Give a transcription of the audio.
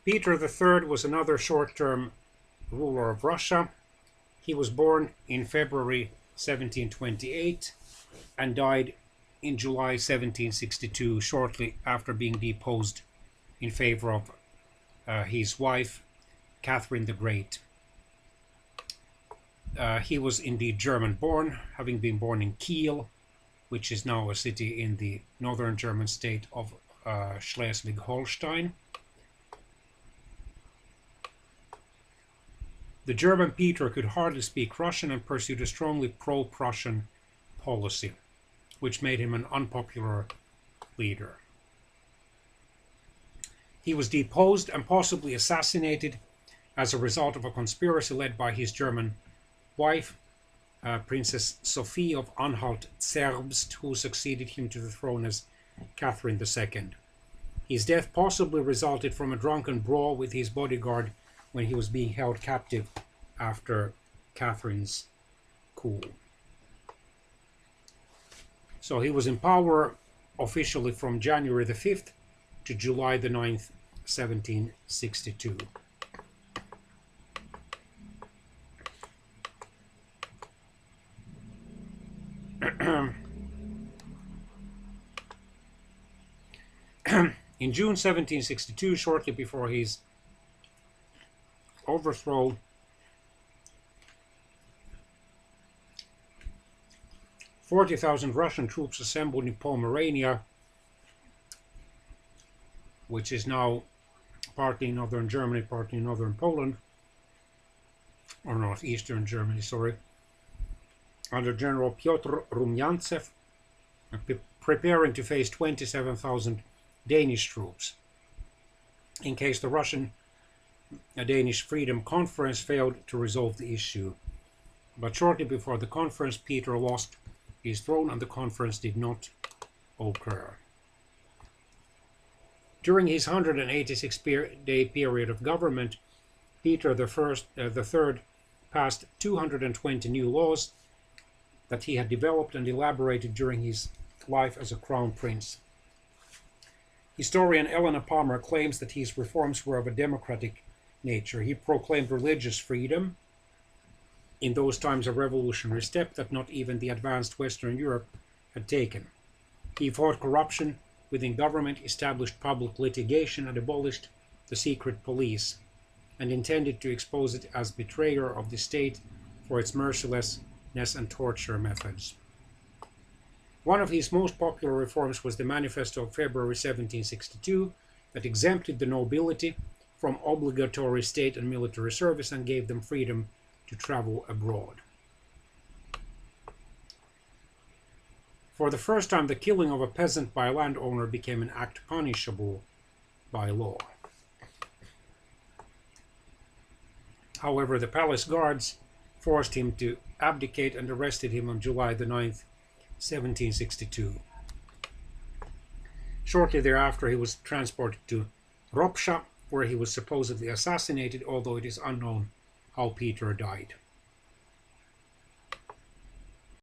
Peter III was another short-term ruler of Russia. He was born in February 1728 and died in July 1762, shortly after being deposed in favor of his wife, Catherine the Great. He was indeed German-born, having been born in Kiel, which is now a city in the northern German state of Schleswig-Holstein. The German Peter could hardly speak Russian and pursued a strongly pro-Prussian policy, which made him an unpopular leader. He was deposed and possibly assassinated as a result of a conspiracy led by his German wife, Princess Sophie of Anhalt-Zerbst, who succeeded him to the throne as Catherine II. His death possibly resulted from a drunken brawl with his bodyguard when he was being held captive after Catherine's coup. So he was in power officially from January the 5th to July the 9th, 1762. In June 1762, shortly before his overthrow, "40,000 Russian troops assembled in Pomerania," which is now partly northern Germany, partly northern Poland, or northeastern Germany, sorry, under General Pyotr Rumyantsev, preparing to face 27,000 Danish troops, in case the Russian-Danish Freedom Conference failed to resolve the issue. But shortly before the conference, Peter lost his throne and the conference did not occur. During his 186-day period of government, Peter III passed 220 new laws that he had developed and elaborated during his life as a crown prince. Historian Eleanor Palmer claims that his reforms were of a democratic nature. He proclaimed religious freedom, in those times a revolutionary step that not even the advanced Western Europe had taken. He fought corruption within government, established public litigation, and abolished the secret police, and intended to expose it as betrayer of the state for its mercilessness and torture methods. One of his most popular reforms was the Manifesto of February 1762 that exempted the nobility from obligatory state and military service and gave them freedom to travel abroad. For the first time, the killing of a peasant by a landowner became an act punishable by law. However, the palace guards forced him to abdicate and arrested him on July the 9th, 1762. Shortly thereafter, he was transported to Ropsha, where he was supposedly assassinated, although it is unknown how Peter died.